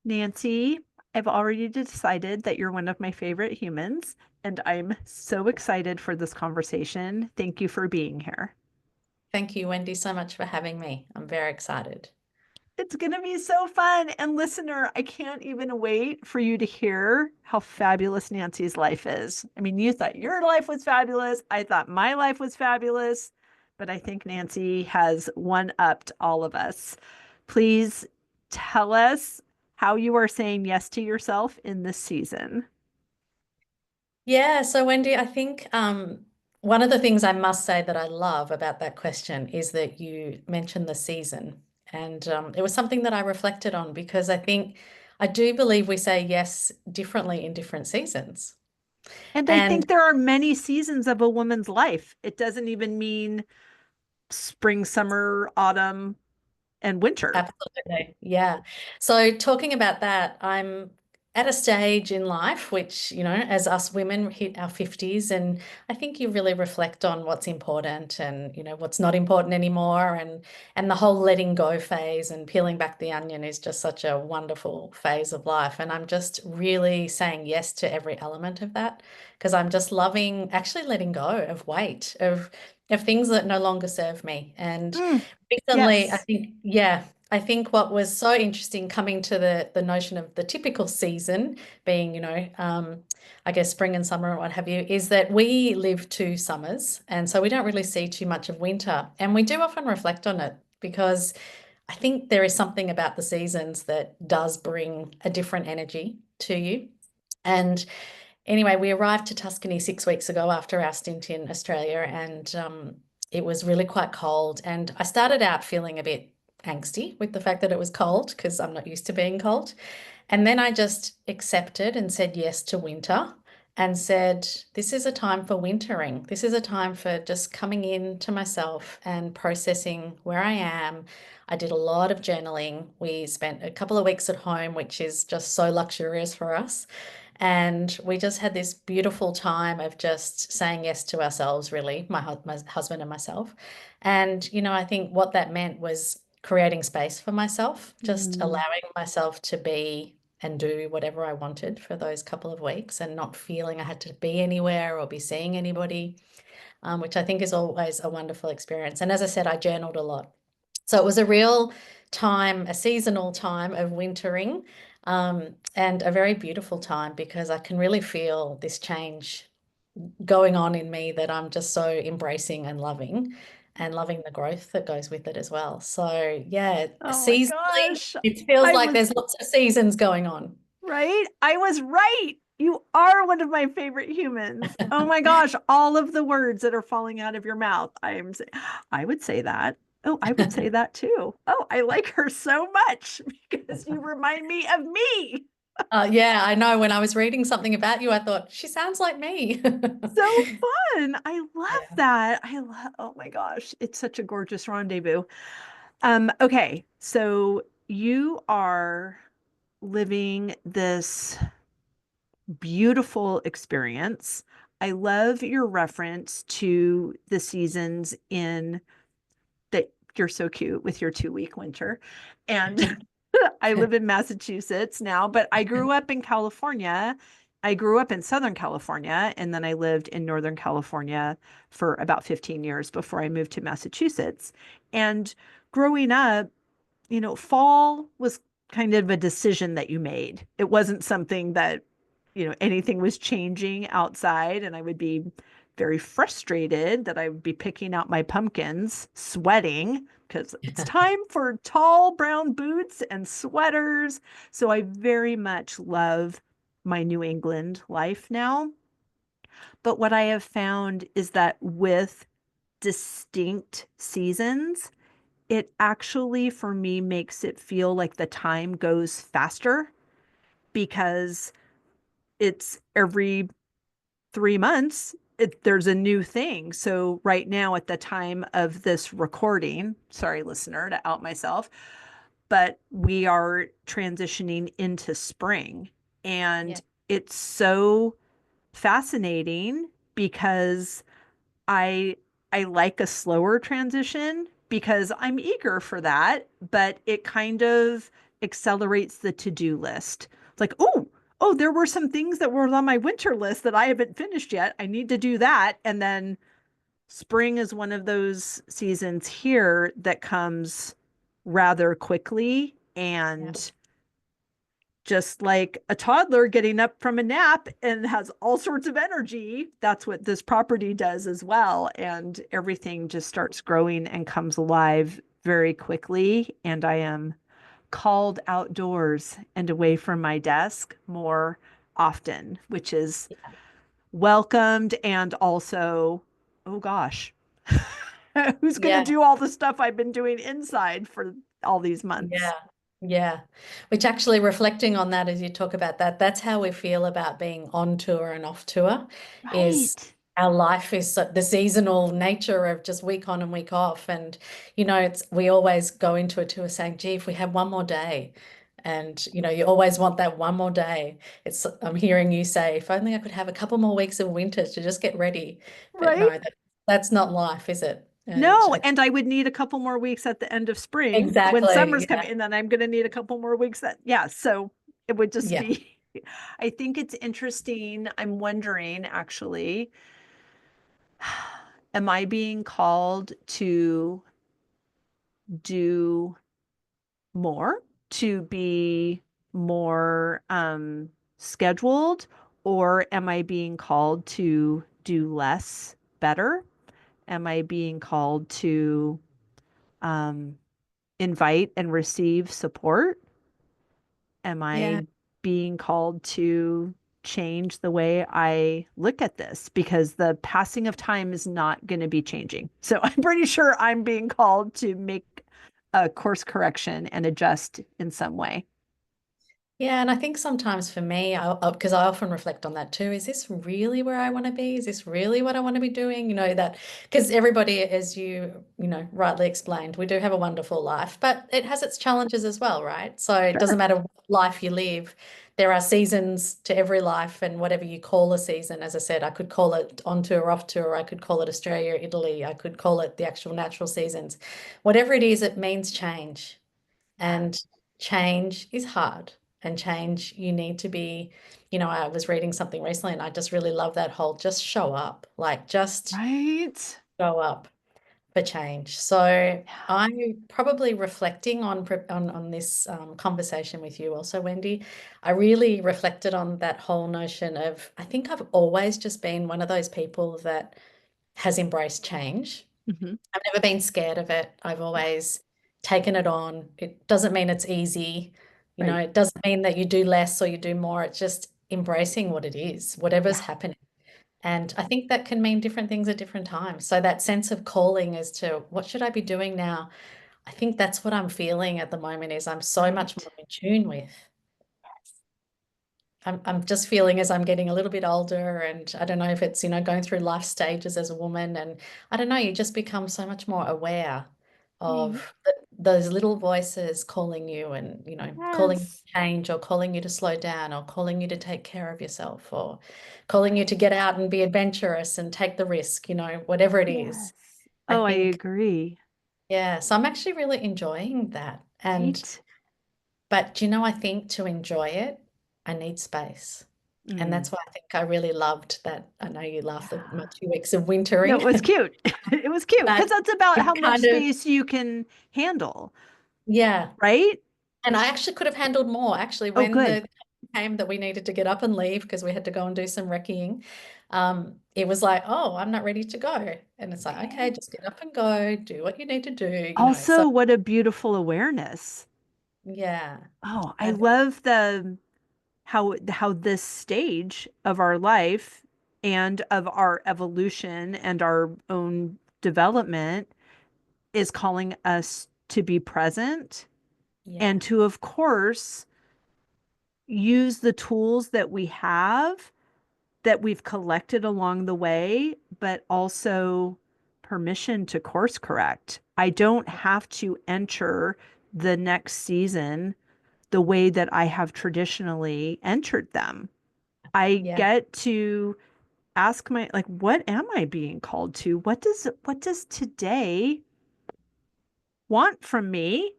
Nancy, I've already decided that you're one of my favorite humans, and I'm so excited for this conversation. Thank you for being here. Thank you, Wendy, so much for having me. I'm very excited. It's going to be so fun. And listener, I can't even wait for you to hear how fabulous Nancy's life is. I mean, you thought your life was fabulous. I thought my life was fabulous, but I think Nancy has one-upped all of us. Please tell us how you are saying yes to yourself in this season. Yeah, so Wendy, I think one of the things I must say that I love about that question is that you mentioned the season. And it was something that I reflected on because I do believe we say yes differently in different seasons. And I And think there are many seasons of a woman's life. It doesn't even mean spring, summer, autumn, and winter. Absolutely. Yeah. So talking about that, I'm at a stage in life which, as us women hit our 50s, and I think you really reflect on what's important and, what's not important anymore. And the whole letting go phase and peeling back the onion is just such a wonderful phase of life. And I'm just really saying yes to every element of that because I'm just loving actually letting go of weight, of things that no longer serve me. And Mm, recently, yes. I think what was so interesting coming to the notion of the typical season being, I guess spring and summer and what have you, is that we live two summers, and so we don't really see too much of winter. And we do often reflect on it because I think there is something about the seasons that does bring a different energy to you. And anyway, we arrived to Tuscany 6 weeks ago after our stint in Australia, and it was really quite cold. And I started out feeling a bit angsty with the fact that it was cold because I'm not used to being cold. And then I just accepted and said yes to winter and said, this is a time for wintering. This is a time for just coming in to myself and processing where I am. I did a lot of journaling. We spent a couple of weeks at home, which is just so luxurious for us. And we just had this beautiful time of just saying yes to ourselves, really, my husband and myself. And, I think what that meant was creating space for myself, just Mm. allowing myself to be and do whatever I wanted for those couple of weeks and not feeling I had to be anywhere or be seeing anybody, which I think is always a wonderful experience. And as I said, I journaled a lot. So it was a real time, a seasonal time of wintering, and a very beautiful time because I can really feel this change going on in me that I'm just so embracing and loving the growth that goes with it as well. So yeah, Oh my seasonally, gosh. it feels I like was there's lots of seasons going on. right. I was right. You are one of my favorite humans. Oh my gosh. All of the words that are falling out of your mouth. I would say that. Oh, I would say that too. Oh, I like her so much because you remind me of me. Yeah, I know. When I was reading something about you, I thought she sounds like me. So fun. I love Yeah. that. Oh my gosh. It's such a gorgeous rendezvous. Okay. So you are living this beautiful experience. I love your reference to the seasons in that you're so cute with your 2 week winter. And I live in Massachusetts now, but I grew up in California. I grew up in Southern California, and then I lived in Northern California for about 15 years before I moved to Massachusetts. And growing up, fall was kind of a decision that you made. It wasn't something that, anything was changing outside, and I would be very frustrated that I would be picking out my pumpkins, sweating, because it's time for tall brown boots and sweaters. So I very much love my New England life now. But what I have found is that with distinct seasons, it actually, for me, makes it feel like the time goes faster because it's every 3 months, there's a new thing. So, right now, at the time of this recording, sorry, listener, to out myself, but we are transitioning into spring. Yeah. And it's so fascinating because I I like a slower transition because I'm eager for that, but it kind of accelerates the to-do list. It's like, oh, there were some things that were on my winter list that I haven't finished yet. I need to do that. And then spring is one of those seasons here that comes rather quickly, Yeah. and just like a toddler getting up from a nap and has all sorts of energy, that's what this property does as well. And everything just starts growing and comes alive very quickly. And I am called outdoors and away from my desk more often, which is welcomed and also, oh gosh, who's going to Yeah. do all the stuff I've been doing inside for all these Yeah. months? Yeah. Which actually reflecting on that as you talk about that, that's how we feel about being on tour and off tour is Right. our life is the seasonal nature of just week on and week off. And, it's we always go into a tour saying, gee, if we had one more day. And, you always want that one more day. I'm hearing you say, if only I could have a couple more weeks of winter to just get ready. But Right. no, that's not life, is it? And No, and I would need a couple more weeks at the end of spring when summer's exactly. coming, and then I'm going to need a couple more weeks yeah, so it would just Yeah. be, I think it's interesting. I'm wondering actually, am I being called to do more, to be more scheduled, or am I being called to do less better? Am I being called to um, invite and receive support? Am Yeah. I being called to change the way I look at this? Because the passing of time is not going to be changing. So I'm pretty sure I'm being called to make a course correction and adjust in some way. Yeah, and I think sometimes for me, because I often reflect on that too, is this really where I want to be? Is this really what I want to be doing? That because everybody, as rightly explained, we do have a wonderful life, but it has its challenges as well, right? So it doesn't Sure. matter what life you live. There are seasons to every life, and whatever you call a season, as I said, I could call it on tour, off tour, I could call it Australia, Italy, I could call it the actual natural seasons. Whatever it is, it means change. Yeah. And change is hard. And change, you need to be, I was reading something recently and I just really love that whole just show up, like just Right. show up for change. So Yeah. I'm probably reflecting on this conversation with you also, Wendy. I really reflected on that whole notion of I think I've always just been one of those people that has embraced change. Hmm. I've never been scared of it. I've Yeah. always taken it on. It doesn't mean it's easy. Right. It doesn't mean that you do less or you do more. It's just embracing what it is, whatever's Yeah. happening. And I think that can mean different things at different times. So that sense of calling as to what should I be doing now? I think that's what I'm feeling at the moment is I'm so much Right. more in tune with. I'm just feeling as I'm getting a little bit older, and I don't know if it's, going through life stages as a woman, and I don't know, you just become so much more aware Mm. of those little voices calling you and, calling you Yes. to change or calling you to slow down or calling you to take care of yourself or calling you to get out and be adventurous and take the risk, whatever it is. Yes. I Oh, I think, agree. yeah, so I'm actually really enjoying that. Right. But I think to enjoy it, I need space. And Mm. that's why I think I really loved that. I know you laughed at my Yeah. 2 weeks of No, it wintering, was cute. It was cute because but that's about how it much kind of, space you can handle, yeah. right? And I actually could have handled more. Actually, Oh, when good. the came that we needed to get up and leave because we had to go and do some recceing, it was like, oh, I'm not ready to go. And it's like, okay, Okay. just get up and go, do what you need to do. So Also, what a beautiful awareness. yeah. Oh, I And love the how this stage of our life and of our evolution and our own development is calling us to be present yeah, and to, of course, use the tools that we have that we've collected along the way, but also permission to course correct. I don't have to enter the next season the way that I have traditionally entered them. I yeah, get to ask like, what am I being called to? What does today want from me?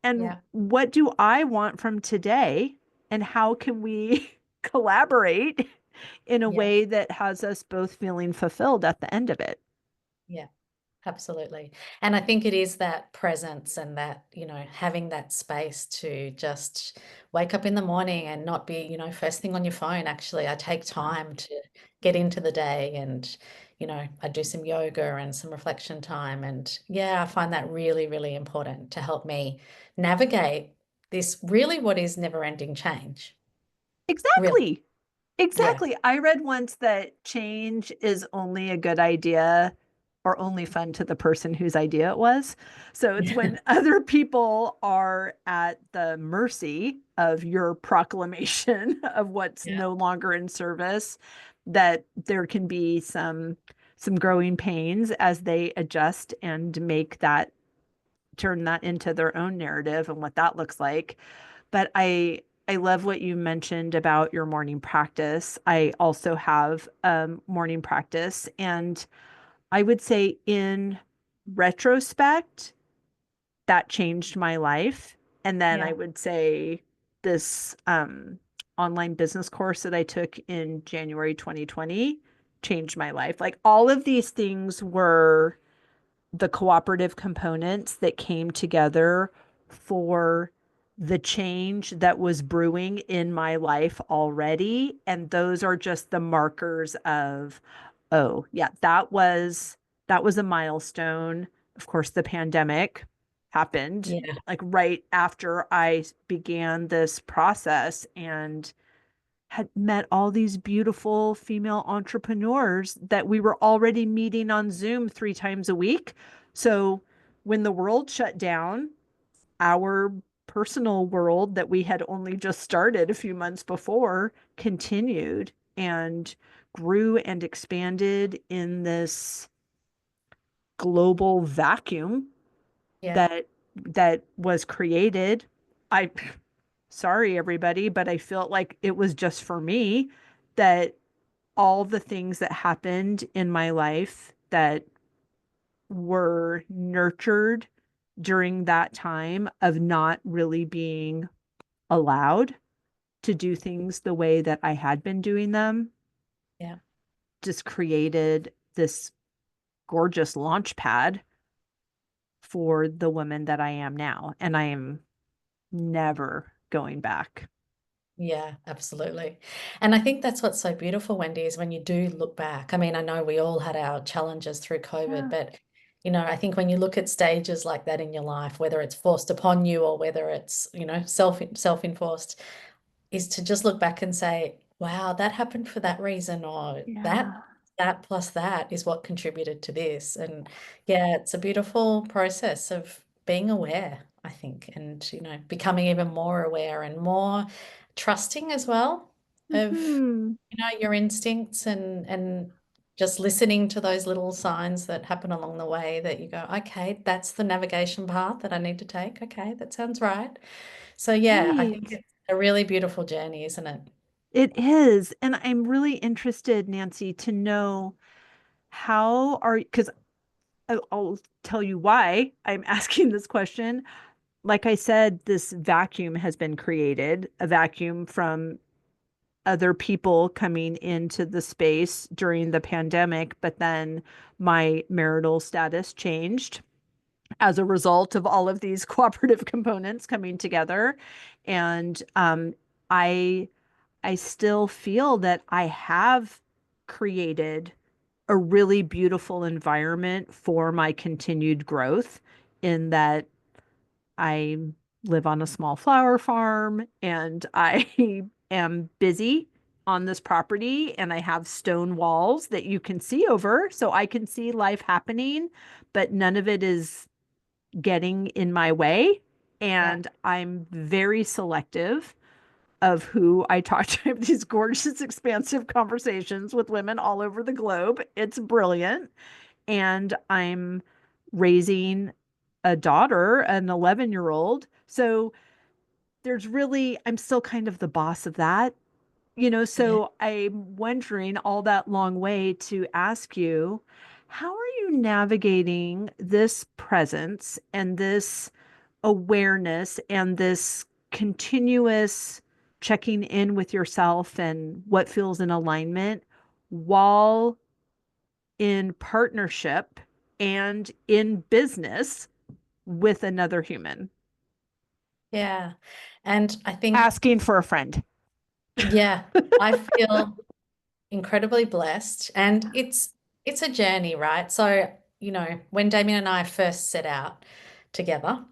And Yeah. what do I want from today? And how can we collaborate in a Yeah. way that has us both feeling fulfilled at the end of it? Yeah. Absolutely. And I think it is that presence and that, having that space to just wake up in the morning and not be, first thing on your phone. Actually, I take Yeah. time to get into the day and, I do some yoga and some reflection time. And yeah, I find that really, really important to help me navigate this really what is never ending change. Really. Exactly. Yeah. Exactly. I read once that change is only a good idea or only fun to the person whose idea it was. So it's Yeah. when other people are at the mercy of your proclamation of what's Yeah. no longer in service that there can be some growing pains as they adjust and make that turn that into their own narrative and what that looks like. But I love what you mentioned about your morning practice. I also have morning practice, and I would say in retrospect, that changed my life. And then I Yeah. would say this online business course that I took in January 2020 changed my life. Like all of these things were the cooperative components that came together for the change that was brewing in my life already. And those are just the markers of, oh, yeah, that was a milestone. Of course, the pandemic happened Yeah. like right after I began this process and had met all these beautiful female entrepreneurs that we were already meeting on Zoom 3 times a week. So when the world shut down, our personal world that we had only just started a few months before continued and grew and expanded in this global vacuum Yeah. that was created. I sorry everybody, but I felt like it was just for me that all the things that happened in my life that were nurtured during that time of not really being allowed to do things the way that I had been doing them Yeah. just created this gorgeous launch pad for the woman that I am now. And I am never going back. Yeah, absolutely. And I think that's what's so beautiful, Wendy, is when you do look back. I mean, I know we all had our challenges through COVID, Yeah. but I think when you look at stages like that in your life, whether it's forced upon you or whether it's, self-enforced, is to just look back and say, wow, that happened for that reason, or that Yeah. that plus that is what contributed to this. And yeah, it's a beautiful process of being aware, I think, and becoming even more aware and more trusting as well of Hmm. your instincts and just listening to those little signs that happen along the way that you go, okay, that's the navigation path that I need to take. Okay, that sounds right. So yeah, I think Right. it's a really beautiful journey, isn't it? It is. And I'm really interested, Nancy, to know how are, because I'll tell you why I'm asking this question. Like I said, this vacuum has been created, a vacuum from other people coming into the space during the pandemic, but then my marital status changed as a result of all of these cooperative components coming together. And I I still feel that I have created a really beautiful environment for my continued growth in that I live on a small flower farm and I am busy on this property and I have stone walls that you can see over so I can see life happening, but none of it is getting in my way. Yeah. And I'm very selective of who I talk to. I have these gorgeous, expansive conversations with women all over the globe. It's brilliant. And I'm raising a daughter, an 11-year-old. So there's really, I'm still kind of the boss of that. Yeah. So I'm wondering all that long way to ask you, how are you navigating this presence and this awareness and this continuous checking in with yourself and what feels in alignment while in partnership and in business with another human. Yeah. And I think, Asking for a friend. yeah, I feel incredibly blessed, and it's a journey, right? So, when Damien and I first set out together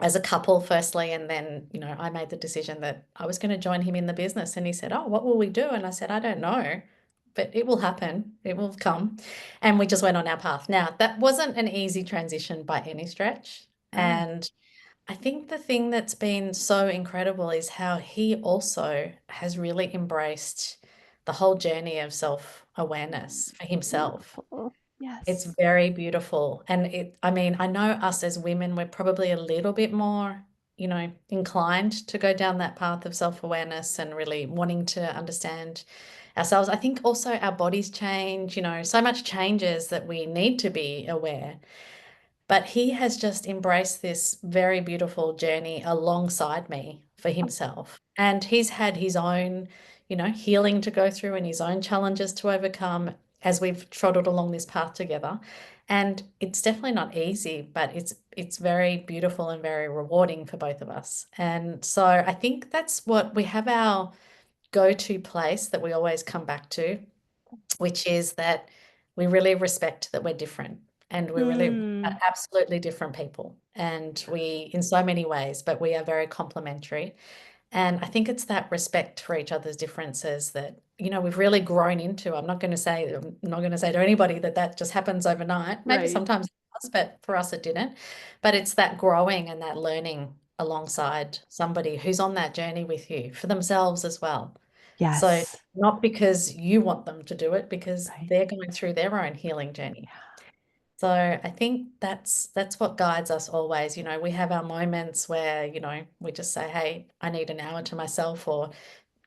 as a couple, firstly, and then, I made the decision that I was going to join him in the business, and he said, "Oh, what will we do?" And I said, "I don't know, but it will happen. It will come." And we just went on our path. Now, that wasn't an easy transition by any stretch. Oh, And I think the thing that's been so incredible is how he also has really embraced the whole journey of self-awareness for himself. beautiful. It's Yes. very beautiful. And I mean, I know us as women, we're probably a little bit more, inclined to go down that path of self-awareness and really wanting to understand ourselves. I think also our bodies change, so much changes that we need to be aware. But he has just embraced this very beautiful journey alongside me for himself. And he's had his own, healing to go through and his own challenges to overcome as we've trotted along this path together. And it's definitely not easy, but it's very beautiful and very rewarding for both of us. And so I think that's what we have, our go-to place that we always come back to, which is that we really respect that we're different, and we're really Hmm. absolutely different people. And we, in so many ways, but we are very complementary. And I think it's that respect for each other's differences that, we've really grown into. I'm not going to say to anybody that that just happens overnight. Maybe Right. sometimes it does, but for us it didn't. But it's that growing and that learning alongside somebody who's on that journey with you for themselves as well. So Yes. not because you want them to do it, because Right. they're going through their own healing journey. So I think that's what guides us always. We have our moments where, we just say, "Hey, I need an hour to myself," or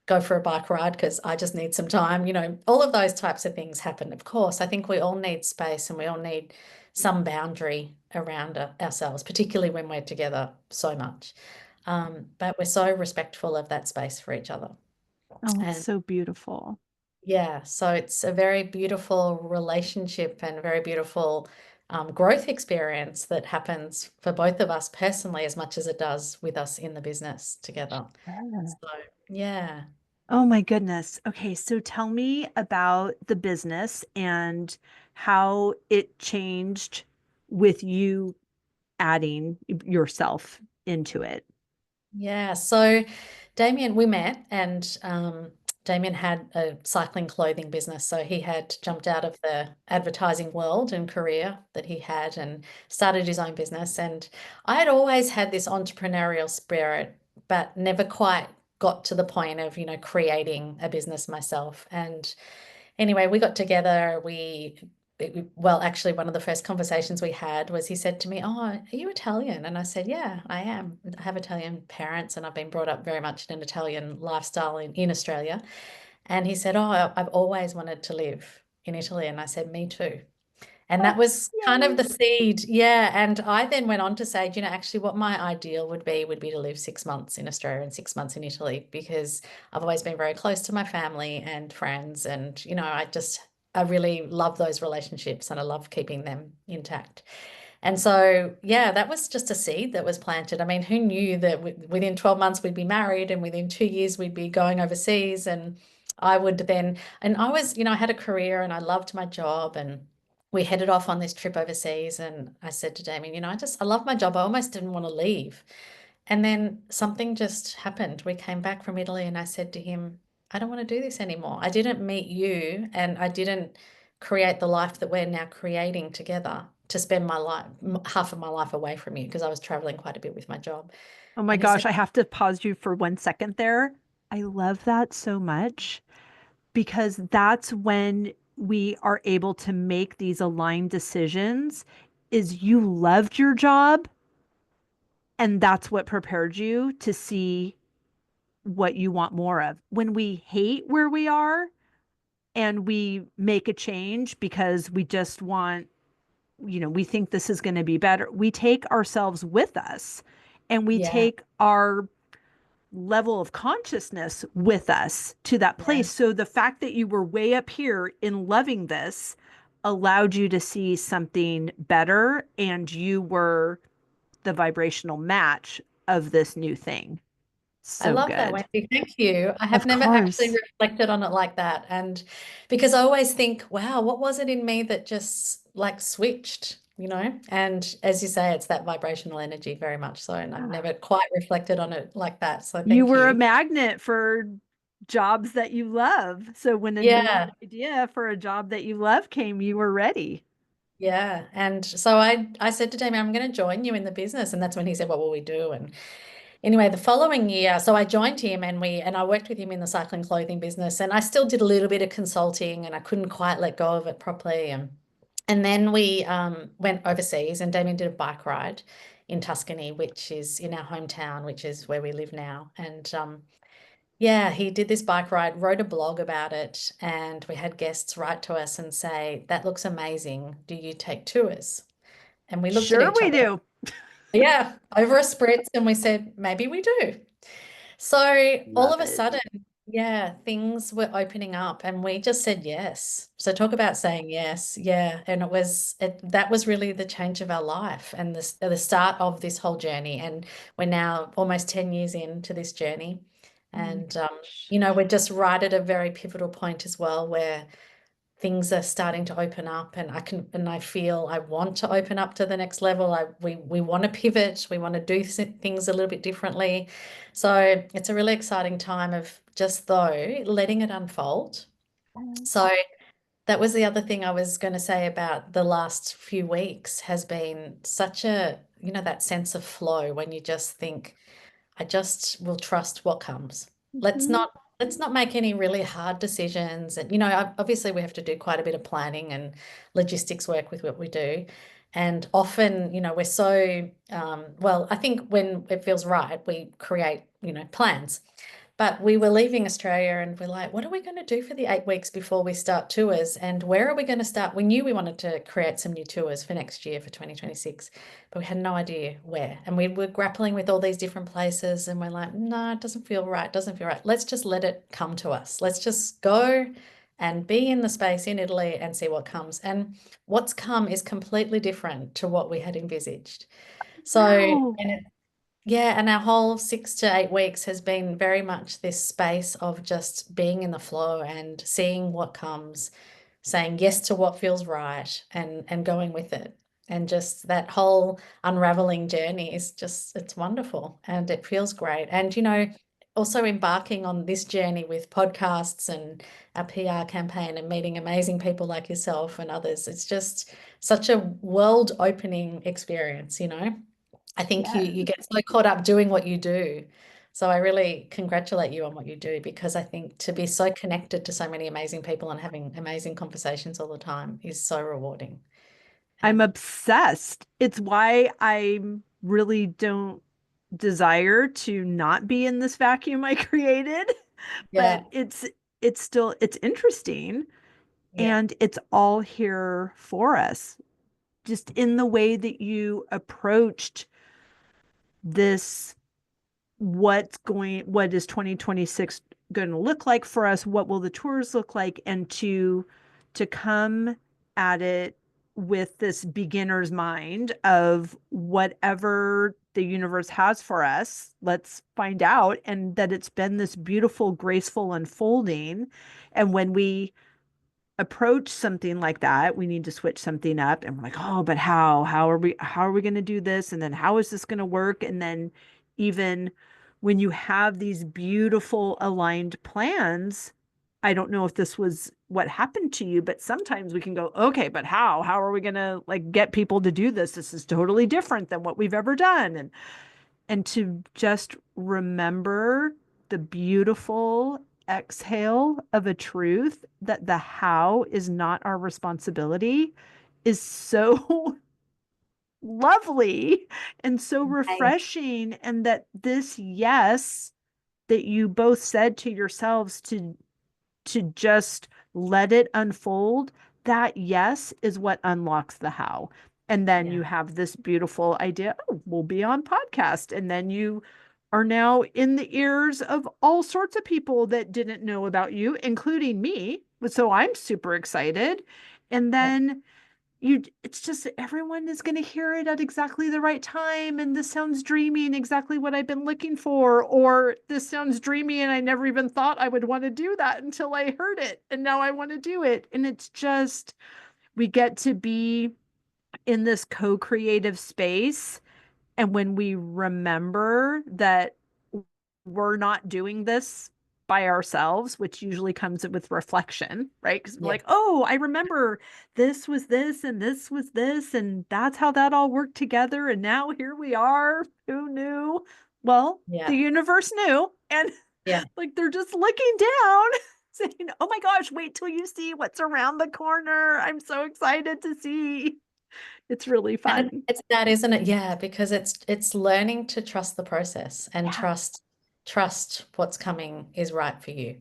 go for a bike ride because I just need some time. All of those types of things happen. Of course, I think we all need space and we all need some boundary around ourselves, particularly when we're together so much. But we're so respectful of that space for each other. Oh, it's And so beautiful. yeah, so it's a very beautiful relationship and a very beautiful growth experience that happens for both of us personally as much as it does with us in the business together. Sure. So, yeah. Oh my goodness. Okay, so tell me about the business and how it changed with you adding yourself into it. Yeah, so Damien, we met, and Damien had a cycling clothing business. So he had jumped out of the advertising world and career that he had and started his own business. And I had always had this entrepreneurial spirit, but never quite got to the point of, creating a business myself. And anyway, we got together. Well, actually, one of the first conversations we had was he said to me, "Oh, are you Italian?" And I said, "Yeah, I am. I have Italian parents and I've been brought up very much in an Italian lifestyle in Australia." And he said, "Oh, I've always wanted to live in Italy." And I said, "Me too." And Oh, that was kind of yay. the seed. Yeah. And I then went on to say, actually, what my ideal would be to live 6 months in Australia and 6 months in Italy, because I've always been very close to my family and friends. And, I really love those relationships and I love keeping them intact. And so, yeah, that was just a seed that was planted. I mean, who knew that within 12 months we'd be married and within 2 years we'd be going overseas? And I would then, and I was, I had a career and I loved my job, and we headed off on this trip overseas. And I said to Damien, I love my job. I almost didn't want to leave. And then something just happened. We came back from Italy and I said to him, "I don't want to do this anymore. I didn't meet you and I didn't create the life that we're now creating together to spend my life, half of my life away from you, because I was traveling quite a bit with my job." Oh my And he said, gosh, I have to pause you for 1 second there. I love that so much because that's when we are able to make these aligned decisions is you loved your job and that's what prepared you to see what you want more of. When we hate where we are and we make a change because we just want, we think this is going to be better, we take ourselves with us. and we Yeah. take our level of consciousness with us to that Yeah. place. So the fact that you were way up here in loving this allowed you to see something better, and you were the vibrational match of this new thing. I So love that, good. Wendy. Thank you. I have Of never actually course. reflected on it like that. And because I always think, wow, what was it in me that just like switched, you know? And as you say, it's that vibrational energy very much so. And I've never quite reflected on it like that. So You thank were a you. magnet for jobs that you love. So when a new Yeah. idea for a job that you love came, you were ready. Yeah. And so I said to Damien, I'm going to join you in the business. And that's when he said, what will we do? And anyway, the following year, so I joined him and I worked with him in the cycling clothing business, and I still did a little bit of consulting, and I couldn't quite let go of it properly. And then we went overseas, and Damien did a bike ride in Tuscany, which is in our hometown, which is where we live now. And yeah, he did this bike ride, wrote a blog about it, and we had guests write to us and say, "That looks amazing. Do you take tours?" And we looked at Sure, each we other, do. yeah, over a spritz, and we said, maybe we do. So all of Love a it. sudden, yeah, things were opening up and we just said yes. So talk about saying yes. Yeah. And that was really the change of our life and the start of this whole journey. And we're now almost 10 years into this journey. Oh my And, gosh. we're just right at a very pivotal point as well where things are starting to open up and I feel I want to open up to the next level. We want to pivot, we want to do things a little bit differently. So it's a really exciting time of just though letting it unfold. So that was the other thing I was going to say about the last few weeks has been such a, that sense of flow when you just think I just will trust what comes. Let's Mhm. not let's not make any really hard decisions. And obviously we have to do quite a bit of planning and logistics work with what we do. And often, we're so well, I think when it feels right, we create, plans. But we were leaving Australia and we're like, what are we going to do for the 8 weeks before we start tours? And where are we going to start? We knew we wanted to create some new tours for next year for 2026, but we had no idea where. And we were grappling with all these different places and we're like, no, it doesn't feel right. It doesn't feel right. Let's just let it come to us. Let's just go and be in the space in Italy and see what comes. And what's come is completely different to what we had envisaged. So, Wow. yeah, and our whole 6 to 8 weeks has been very much this space of just being in the flow and seeing what comes, saying yes to what feels right and going with it. And just that whole unraveling journey is just, it's wonderful and it feels great. And, also embarking on this journey with podcasts and our PR campaign and meeting amazing people like yourself and others. It's just such a world opening experience. I think you Yes. get so caught up doing what you do. So I really congratulate you on what you do because I think to be so connected to so many amazing people and having amazing conversations all the time is so rewarding. I'm And obsessed. It's why I really don't desire to not be in this vacuum I created, but yeah, it's interesting, yeah, and it's all here for us. Just in the way that you approached this, what is 2026 going to look like for us? What will the tours look like? And to come at it with this beginner's mind of whatever the universe has for us, let's find out, and that it's been this beautiful, graceful unfolding. And when we approach something like that, we need to switch something up, and we're like, oh, but how are we going to do this? And then how is this going to work? And then even when you have these beautiful aligned plans, I don't know if this was what happened to you, but sometimes we can go, okay, but how are we going to like get people to do this? This is totally different than what we've ever done. And to just remember the beautiful exhale of a truth that the how is not our responsibility is so lovely and so amazing. refreshing. And that this yes that you both said to yourselves to just let it unfold, that yes is what unlocks the how. And then you Yeah. have this beautiful idea, oh, we'll be on podcast. And then you are now in the ears of all sorts of people that didn't know about you, including me. So I'm super excited. And Yep. then it's just everyone is going to hear it at exactly the right time. And this sounds dreamy and exactly what I've been looking for. Or this sounds dreamy and I never even thought I would want to do that until I heard it. And now I want to do it. And it's just, we get to be in this co-creative space. And when we remember that we're not doing this by ourselves, which usually comes with reflection, right? Because we're Yeah. like, oh, I remember this was this and this was this, and that's how that all worked together. And now here we are. Who knew? Well, the Yeah. universe knew. And Yeah. like they're just looking down, saying, oh my gosh, wait till you see what's around the corner. I'm so excited to see. It's really And fun. it's that, isn't it? Yeah, because it's learning to trust the process and Yeah. trust what's coming is right for you.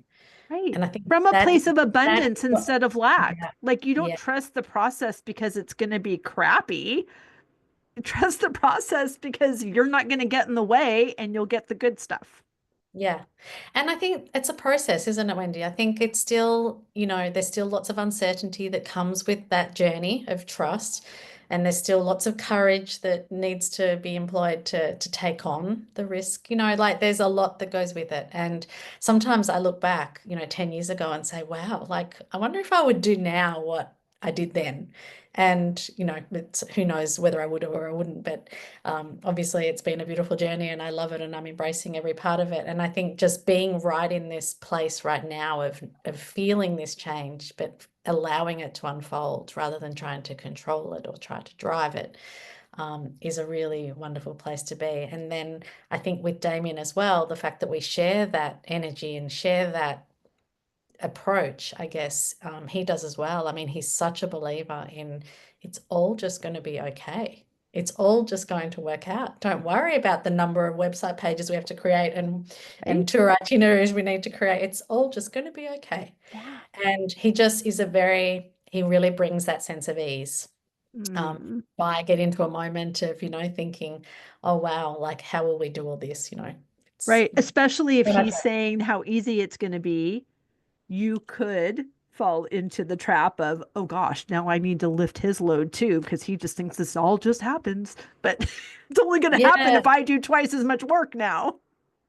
Right. And I think From a that place of that is abundance what, instead of lack. yeah, Like you don't yeah. trust the process because it's going to be crappy. You trust the process because you're not going to get in the way and you'll get the good stuff. Yeah. And I think it's a process, isn't it, Wendy? I think it's still, there's still lots of uncertainty that comes with that journey of trust. And there's still lots of courage that needs to be employed to take on the risk. Like there's a lot that goes with it. And sometimes I look back, 10 years ago and say, wow, like I wonder if I would do now what I did then. And, who knows whether I would or I wouldn't, but obviously, it's been a beautiful journey and I love it and I'm embracing every part of it. And I think just being right in this place right now of feeling this change, but allowing it to unfold rather than trying to control it or try to drive it, is a really wonderful place to be. And then I think with Damien as well, the fact that we share that energy and share that approach, I guess, he does as well. I mean, he's such a believer in it's all just going to be okay. It's all just going to work out. Don't worry about the number of website pages we have to create and Right? tour itineraries we need to create. It's all just going to be okay. Yeah. And he just is he really brings that sense of ease. Mm. By I get into a moment of, thinking, oh wow, like how will we do all this? It's Right. Especially if so much. he's saying how easy it's going to be, you could fall into the trap of, oh gosh, now I need to lift his load too, because he just thinks this all just happens. But it's only going to happen Yeah. if I do twice as much work now.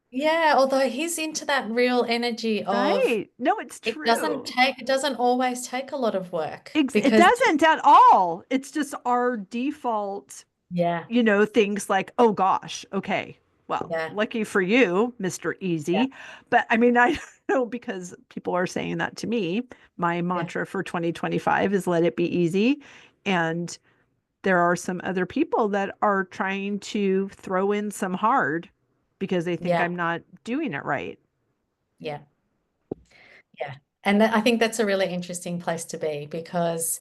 Yeah, although he's into that real energy of Right. No, it's true. it doesn't always take a lot of work It because doesn't at all. It's just our default, yeah, things like, oh gosh, okay, well, yeah, lucky for you, Mr. yeah, Easy. But I mean, I know because people are saying that to me. My yeah, mantra for 2025 is let it be easy. And there are some other people that are trying to throw in some hard because they think yeah, I'm not doing it right. yeah, yeah. And I think that's a really interesting place to be because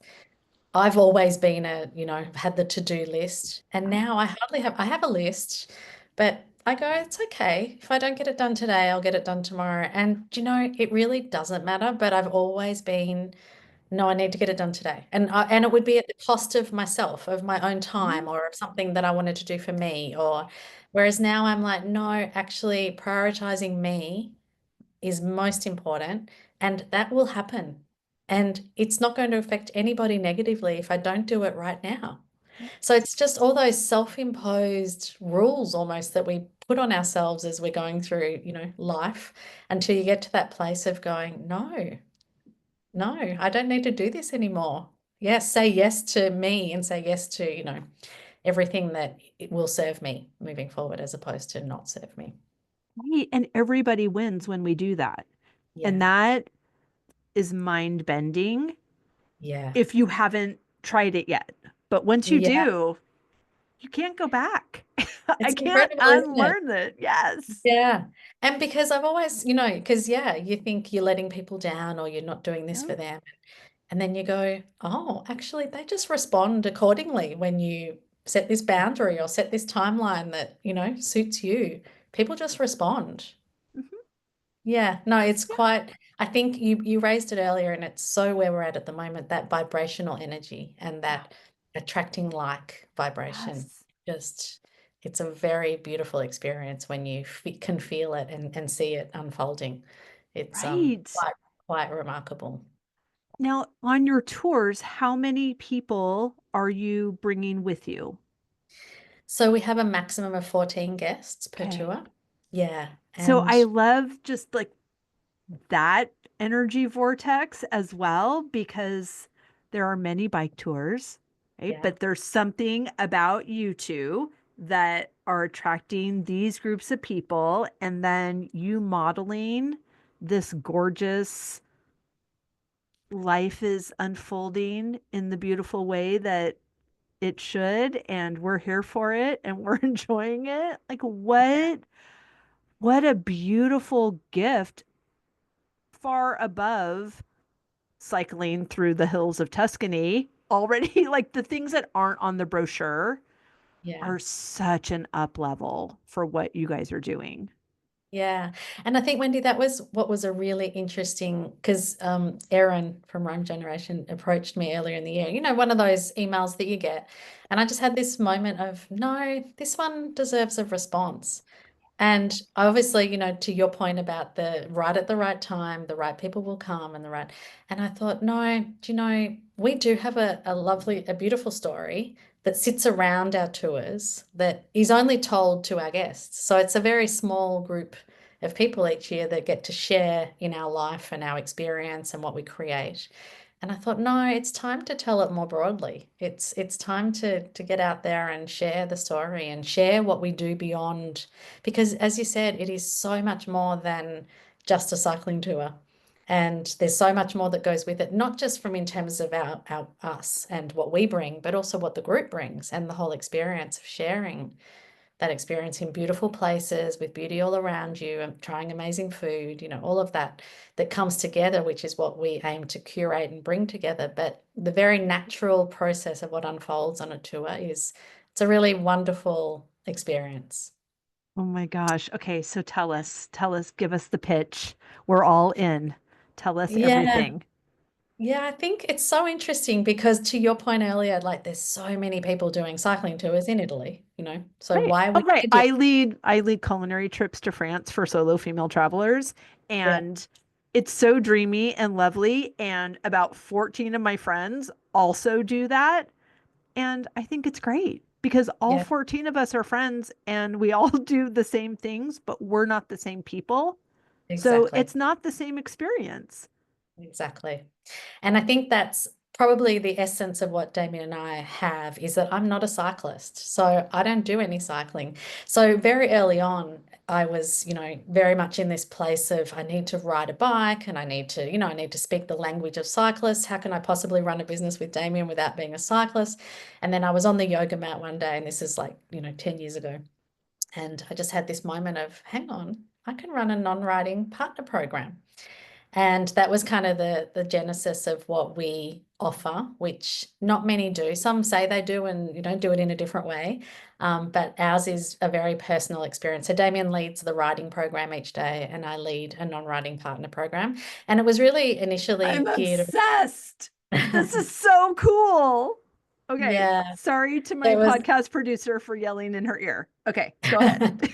I've always been had the to-do list, and now I have a list, but I go, it's okay. If I don't get it done today, I'll get it done tomorrow. And it really doesn't matter, but I've always been no, I need to get it done today. And it would be at the cost of myself, of my own time, Mhm. or of something that I wanted to do for me. Or whereas now I'm like, no, actually prioritizing me is most important, and that will happen. And it's not going to affect anybody negatively if I don't do it right now. So it's just all those self-imposed rules almost that we put on ourselves as we're going through, life until you get to that place of going, no. No, I don't need to do this anymore. Yes, say yes to me and say yes to, everything that it will serve me moving forward as opposed to not serve me. Right. And everybody wins when we do that. And Yeah. that is mind bending Yeah. if you haven't tried it yet. But once you Yeah. do, you can't go back. I It's can't incredible, isn't it? unlearn it. Yes. Yeah. And because I've always, because yeah, you think you're letting people down or you're not doing this for No. them. And then you go, oh, actually, they just respond accordingly when you set this boundary or set this timeline that, suits you. People just respond. Mhm. Yeah, no, it's Yeah. quite, I think you raised it earlier and it's so where we're at the moment, that vibrational energy and Yeah. that attracting like vibration. Yes. Just, it's a very beautiful experience when you can feel it and see it unfolding. It's Right. quite remarkable. Now, on your tours, how many people are you bringing with you? So we have a maximum of 14 guests per Okay. tour. Yeah. So I And love just like that energy vortex as well because there are many bike tours, right? yeah, But there's something about you two that are attracting these groups of people, and then you modeling this gorgeous life is unfolding in the beautiful way that it should, and we're here for it and we're enjoying it. Like what a beautiful gift, far above cycling through the hills of Tuscany already. Like the things that aren't on the brochure yeah. are such an up level for what you guys are doing. Yeah. And I think, Wendy, that was what was a really interesting because Erin from Rome Generation approached me earlier in the year, one of those emails that you get. And I just had this moment of, no, this one deserves a response. And obviously, to your point about the right at the right time, the right people will come and the right. And I thought, no, we do have a lovely, a beautiful story that sits around our tours that is only told to our guests. So it's a very small group of people each year that get to share in our life and our experience and what we create. And I thought, no, it's time to tell it more broadly. It's time to get out there and share the story and share what we do beyond, because as you said, it is so much more than just a cycling tour. And there's so much more that goes with it, not just from in terms of our us and what we bring, but also what the group brings and the whole experience of sharing that experience in beautiful places with beauty all around you and trying amazing food, all of that that comes together, which is what we aim to curate and bring together. But the very natural process of what unfolds on a tour it's a really wonderful experience. Oh my gosh. Okay, so tell us, give us the pitch. We're all in. Tell us Yeah. everything. Yeah, I think it's so interesting because to your point earlier, like there's so many people doing cycling tours in Italy, So Right. why Oh, wouldn't right. we do? I lead culinary trips to France for solo female travelers, Yeah, and it's so dreamy and lovely. And about 14 of my friends also do that. And I think it's great because all yeah, 14 of us are friends and we all do the same things, but we're not the same people. So exactly. it's not the same experience. Exactly. And I think that's probably the essence of what Damien and I have is that I'm not a cyclist. So I don't do any cycling. So very early on, I was, very much in this place of I need to ride a bike and I need to, I need to speak the language of cyclists. How can I possibly run a business with Damien without being a cyclist? And then I was on the yoga mat one day, and this is like, 10 years ago. And I just had this moment of, hang on, I can run a non-riding partner program. And that was kind of the genesis of what we offer, which not many do. Some say they do and you don't do it in a different way. But ours is a very personal experience. So Damien leads the riding program each day, and I lead a non-riding partner program. And it was really initially I'm geared. obsessed. This is so cool. Okay, Yeah, sorry to my it was. podcast producer for yelling in her ear. Okay, go ahead.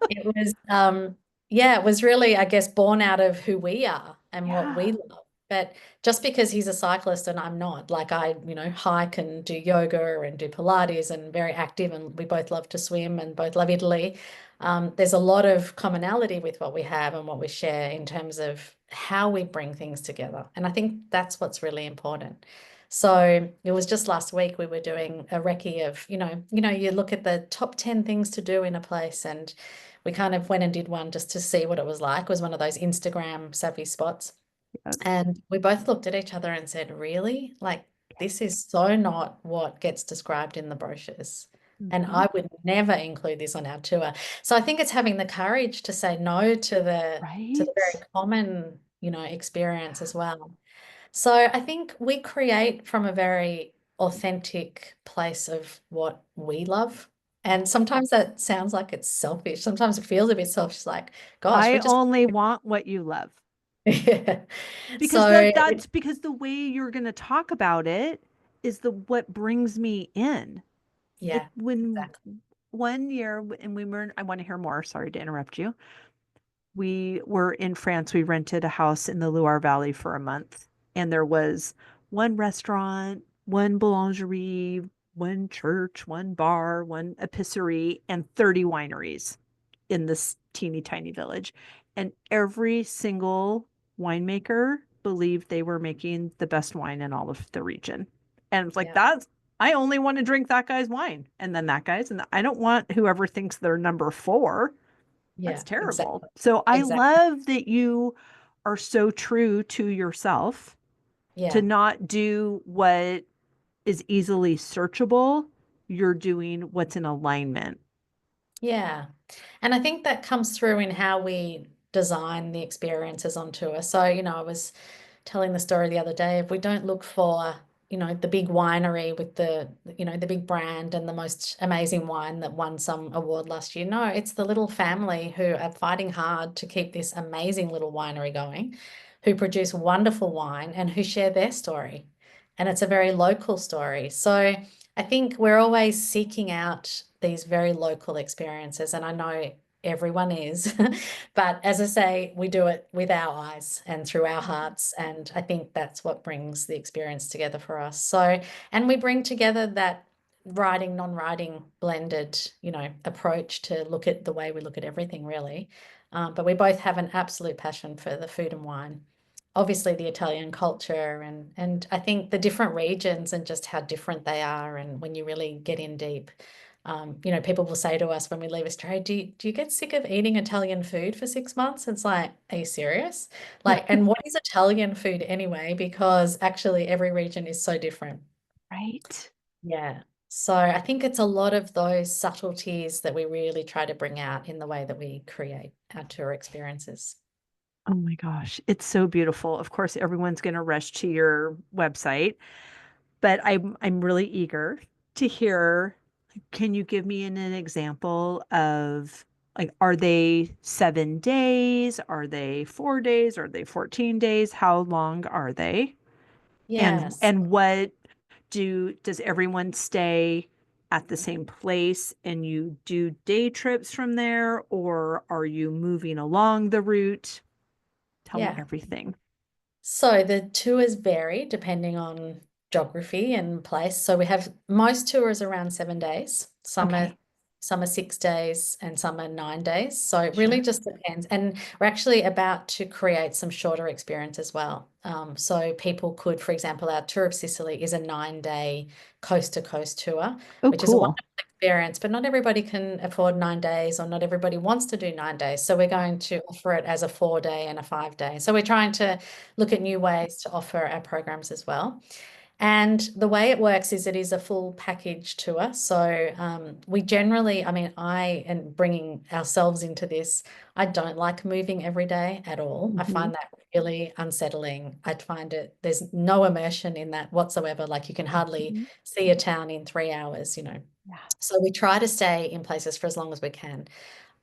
It was, yeah, it was really, I guess, born out of who we are and what we Yeah. love. But just because he's a cyclist and I'm not, like I, hike and do yoga and do Pilates and very active, and we both love to swim and both love Italy. There's a lot of commonality with what we have and what we share in terms of how we bring things together. And I think that's what's really important. So it was just last week we were doing a recce of, you look at the top 10 things to do in a place, and we kind of went and did one just to see what it was like. It was one of those Instagram savvy spots. And we both looked at each other and said, really? Like, this is so not what gets described in the brochures. And Mhm. I would never include this on our tour. So I think it's having the courage to say no to the Right? very common, experience as well. So I think we create from a very authentic place of what we love. And sometimes that sounds like it's selfish. Sometimes it feels a bit selfish, like, gosh, I we just, only want what you love. yeah. Because So that's because the way you're going to talk about it is the what brings me in. It Yeah, when exactly. one year, and we were, I want to hear more, sorry to interrupt you. We were in France. We rented a house in the Loire Valley for a month, and there was one restaurant, one boulangerie, one church, one bar, one epicerie, and 30 wineries in this teeny tiny village. And every single winemaker believed they were making the best wine in all of the region. And it's like, Yeah, that's, I only want to drink that guy's wine and then that guy's, and I don't want whoever thinks they're number four. That's yeah, terrible. exactly. So I Exactly. love that you are so true to yourself to Yeah. not do what is easily searchable. You're doing what's in alignment. Yeah. And I think that comes through in how we design the experiences on tour. So, I was telling the story the other day. If we don't look for, the big winery with the big brand and the most amazing wine that won some award last year. No, it's the little family who are fighting hard to keep this amazing little winery going, who produce wonderful wine and who share their story. And it's a very local story. So I think we're always seeking out these very local experiences. And I know everyone is. But as I say, we do it with our eyes and through our hearts. And I think that's what brings the experience together for us. So, and we bring together that writing, non-writing blended, approach to look at the way we look at everything, really. But we both have an absolute passion for the food and wine. Obviously, the Italian culture and I think the different regions and just how different they are. And when you really get in deep, people will say to us when we leave Australia, do you get sick of eating Italian food for 6 months? It's like, are you serious? Like, and what is Italian food anyway? Because actually every region is so different. Right? Yeah. So I think it's a lot of those subtleties that we really try to bring out in the way that we create our tour experiences. Oh my gosh, it's so beautiful. Of course, everyone's going to rush to your website, but I'm really eager to hear. Can you give me an example of like, are they 7 days? Are they 4 days? Are they 14 days? How long are they? Yes. And what does everyone stay at the same place and you do day trips from there, or are you moving along the route? Tell me Yeah. everything. So the tours vary depending on geography and place. So we have most tours around 7 days. Okay, Some are 6 days and some are 9 days. So it really sure. just depends. And we're actually about to create some shorter experience as well. So people could, for example, our tour of Sicily is a 9 day coast to coast tour, Oh, which is a cool. wonderful experience, but not everybody can afford 9 days or not everybody wants to do 9 days. So we're going to offer it as a 4 day and a 5 day. So we're trying to look at new ways to offer our programs as well. And the way it works is it is a full package tour. So we generally, I mean, and bringing ourselves into this, I don't like moving every day at all. I Hmm. find that really unsettling. I find there's no immersion in that whatsoever. Like you can hardly Hmm. see a town in 3 hours. Yeah. So we try to stay in places for as long as we can.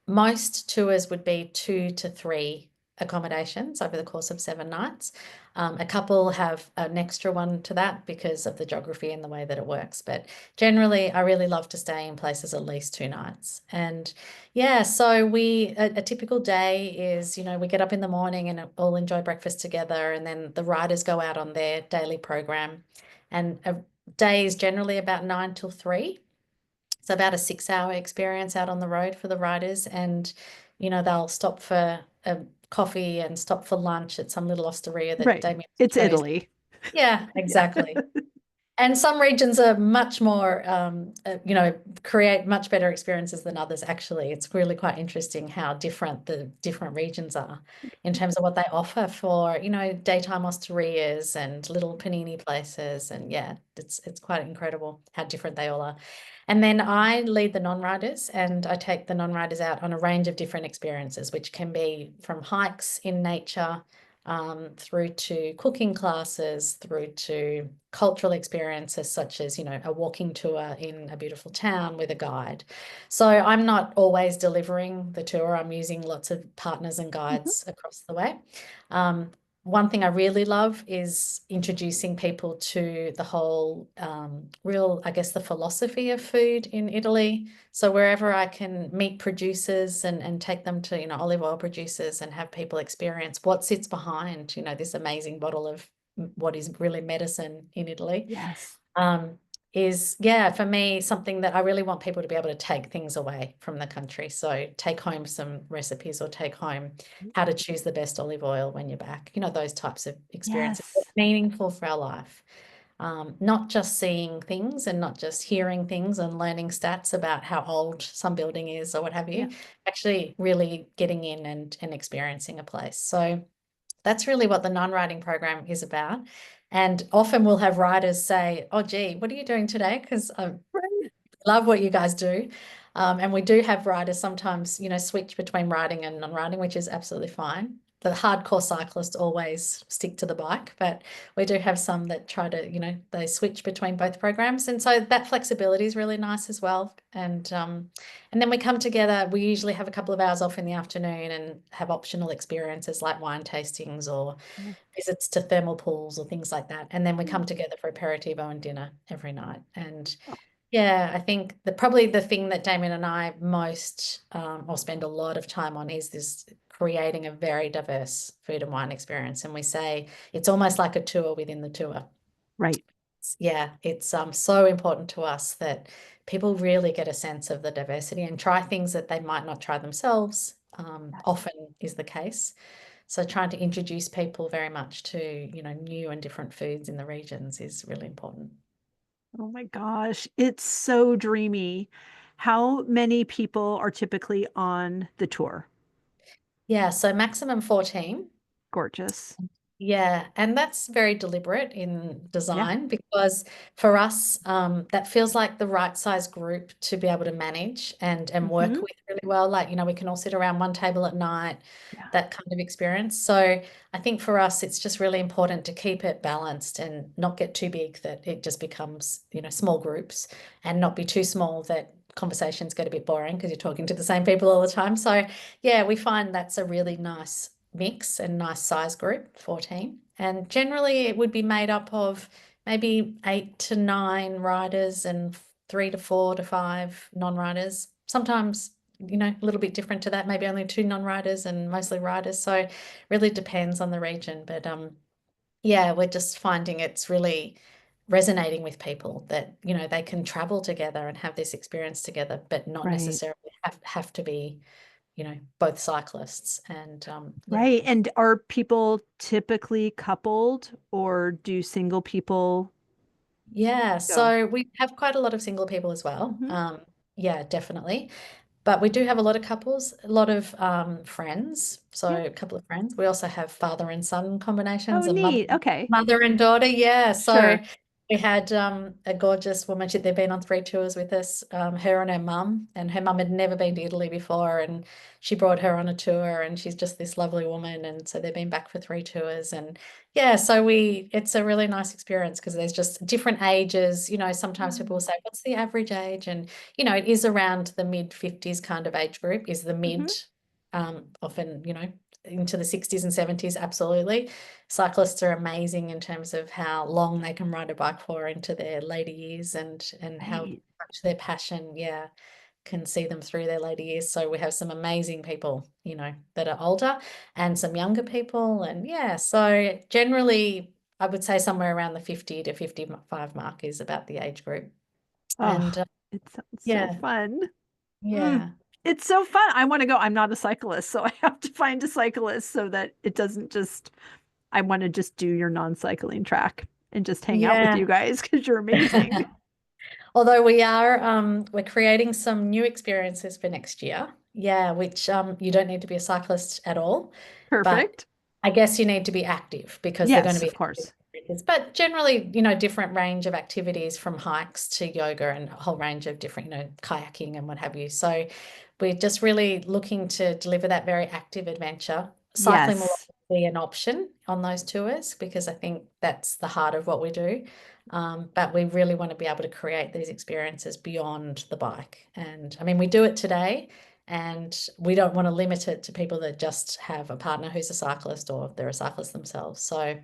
Most tours would be 2 to 3 accommodations over the course of 7 nights. A couple have an extra one to that because of the geography and the way that it works. But generally, I really love to stay in places at least 2 nights. And yeah, so a typical day is, we get up in the morning and all enjoy breakfast together. And then the riders go out on their daily program. And a day is generally about 9 till 3. It's about a 6 hour experience out on the road for the riders. And, they'll stop for a coffee and stop for lunch at some little osteria that Right. Damien's It's chosen. Italy. Yeah, Yeah. exactly. And some regions are much more, create much better experiences than others, actually. It's really quite interesting how different the different regions are in terms of what they offer for, daytime osterias and little panini places. And yeah, it's quite incredible how different they all are. And then I lead the non-riders and I take the non-riders out on a range of different experiences, which can be from hikes in nature, through to cooking classes, through to cultural experiences such as, a walking tour in a beautiful town with a guide. So I'm not always delivering the tour. I'm using lots of partners and Mhm. guides across the way. Um, one thing I really love is introducing people to the whole real, I guess, the philosophy of food in Italy. So wherever I can meet producers and take them to, olive oil producers and have people experience what sits behind, this amazing bottle of what is really medicine in Italy, Yes. um, is, yeah, for me, something that I really want people to be able to take things away from the country. So take home some recipes or take home how to choose the best olive oil when you're back, those types of experiences, Yes. meaningful for our life. Not just seeing things and not just hearing things and learning stats about how old some building is or what have Yeah. you, actually really getting in and experiencing a place. So that's really what the non-writing program is about. And often we'll have writers say, "Oh, gee, what are you doing today?" Because I Right. love what you guys do. And we do have writers sometimes, switch between writing and non-writing, which is absolutely fine. The hardcore cyclists always stick to the bike, but we do have some that try to, they switch between both programs. And so that flexibility is really nice as well. And then we come together, we usually have a couple of hours off in the afternoon and have optional experiences like wine tastings or Yeah. visits to thermal pools or things like that. And then we come together for aperitivo and dinner every night. And Oh, yeah, I think that probably the thing that Damien and I most or spend a lot of time on is this creating a very diverse food and wine experience. And we say it's almost like a tour within the tour. right. Yeah, it's so important to us that people really get a sense of the diversity and try things that they might not try themselves. Yes. Often is the case. So trying to introduce people very much to, new and different foods in the regions is really important. Oh my gosh. It's so dreamy. How many people are typically on the tour? Yeah, so maximum 14. Gorgeous. Yeah, and that's very deliberate in Yeah. design because for us, that feels like the right size group to be able to manage and work Hmm. with really well. Like, we can all sit around one table at night, Yeah. that kind of experience. So I think for us, it's just really important to keep it balanced and not get too big that it just becomes, small groups and not be too small that conversations get a bit boring because you're talking to the same people all the time. So yeah, we find that's a really nice mix and nice size group, 14. And generally it would be made up of maybe 8 to 9 riders and 3 to 4 to 5 non-riders. Sometimes, a little bit different to that, maybe only 2 non-riders and mostly riders. So really depends on the region. But yeah, we're just finding it's really resonating with people that, they can travel together and have this experience together, but not Right. necessarily have to be, both cyclists. And yeah. Right. And are people typically coupled or do single people Yeah, go? so we have quite a lot of single people as well. Hmm. Yeah, definitely. But we do have a lot of couples, a lot of friends. So Yeah. a couple of friends. We also have father and son Oh, combinations and mother neat. Okay. mother and daughter. Yeah. So Sure. we had a gorgeous woman. They've been on 3 tours with us, her and her mum had never been to Italy before, and she brought her on a tour, and she's just this lovely woman. And so they've been back for 3 tours. And yeah, so it's a really nice experience because there's just different ages. Sometimes people will say, what's the average age? And it is around the mid 50s kind of age group is the mid, Hmm. often, into the 60s and 70s, absolutely. Cyclists are amazing in terms of how long they can ride a bike for into their later years and how Right. much their passion, yeah, can see them through their later years. So we have some amazing people, that are older and some younger people. And yeah, so generally I would say somewhere around the 50 to 55 mark is about the age group. And Oh, it sounds so yeah, fun. Mm. yeah. It's so fun. I want to go. I'm not a cyclist, so I have to find a cyclist so that it doesn't just, I want to just do your non-cycling track and just hang out with Yeah. you guys because you're amazing. Although we're creating some new experiences for next year. Yeah, which you don't need to be a cyclist at all, but Perfect. I guess you need to be active because they're going to Yes, be of active course. experiences. But generally, different range of activities from hikes to yoga and a whole range of different, kayaking and what have you. So we're just really looking to deliver that very active adventure. Cycling will Yes. be an option on those tours because I think that's the heart of what we do. But we really want to be able to create these experiences beyond the bike. And I mean, we do it today. And we don't want to limit it to people that just have a partner who's a cyclist or they're a cyclist themselves. So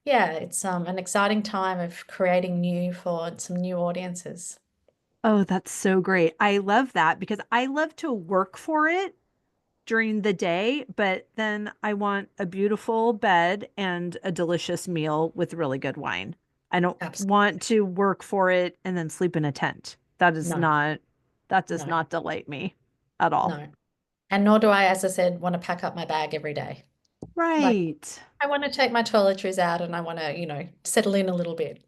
yeah, it's an exciting time of creating new for some new audiences. Oh, that's so great. I love that because I love to work for it during the day, but then I want a beautiful bed and a delicious meal with really good wine. I don't want Absolutely. to work for it and then sleep in a tent. No, That does no, not delight me at all. no. And nor do I, as I said, want to pack up my bag every day. Like Right. I want to take my toiletries out and I want to, settle in a little bit.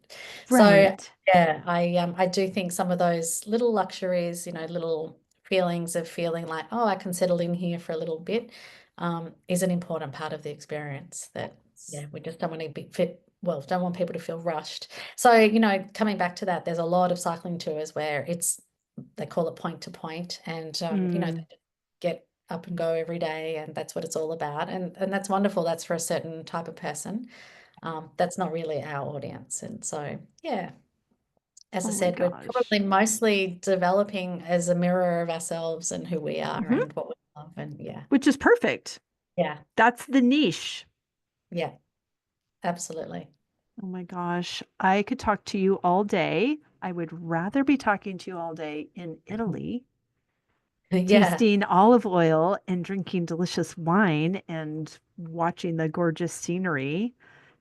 So Right. yeah, I do think some of those little luxuries, little feelings of feeling like, oh, I can settle in here for a little bit, is an important part of the experience that, yeah, we just don't want to be fit. Well, don't want people to feel rushed. So, coming back to that, there's a lot of cycling tours where they call it point to point, and Mm. they get up and go every day, and that's what it's all about. And that's wonderful. That's for a certain type of person. That's not really our audience. And so, yeah, as I Oh my said, we're gosh. probably mostly developing as a mirror of ourselves and who we are Mhm. and what we love. And yeah, Which is perfect. yeah, That's the niche. yeah, absolutely. Oh my gosh. I could talk to you all day. I would rather be talking to you all day in Italy, Yeah, tasting olive oil and drinking delicious wine and watching the gorgeous scenery.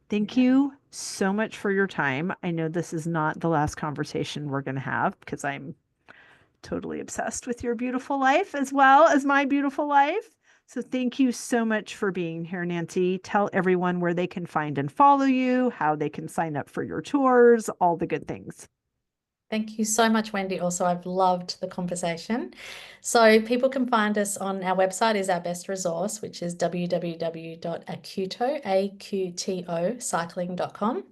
Thank yeah. you so much for your time. I know this is not the last conversation we're going to have because I'm totally obsessed with your beautiful life as well as my beautiful life. So thank you so much for being here, Nancy. Tell everyone where they can find and follow you, how they can sign up for your tours, all the good things. Thank you so much, Wendy. Also, I've loved the conversation. So people can find us on our website is our best resource, which is www.acuto, cycling.com.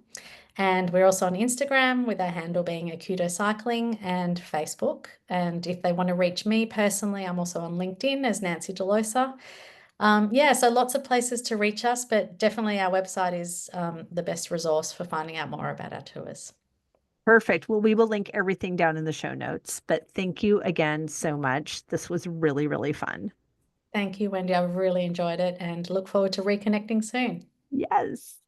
And we're also on Instagram with our handle being Acuto Cycling and Facebook. And if they want to reach me personally, I'm also on LinkedIn as Nancy De Losa. Yeah, so lots of places to reach us, but definitely our website is the best resource for finding out more about our tours. Perfect. Well, we will link everything down in the show notes. But thank you again so much. This was really, really fun. Thank you, Wendy. I've really enjoyed it and look forward to reconnecting soon. Yes.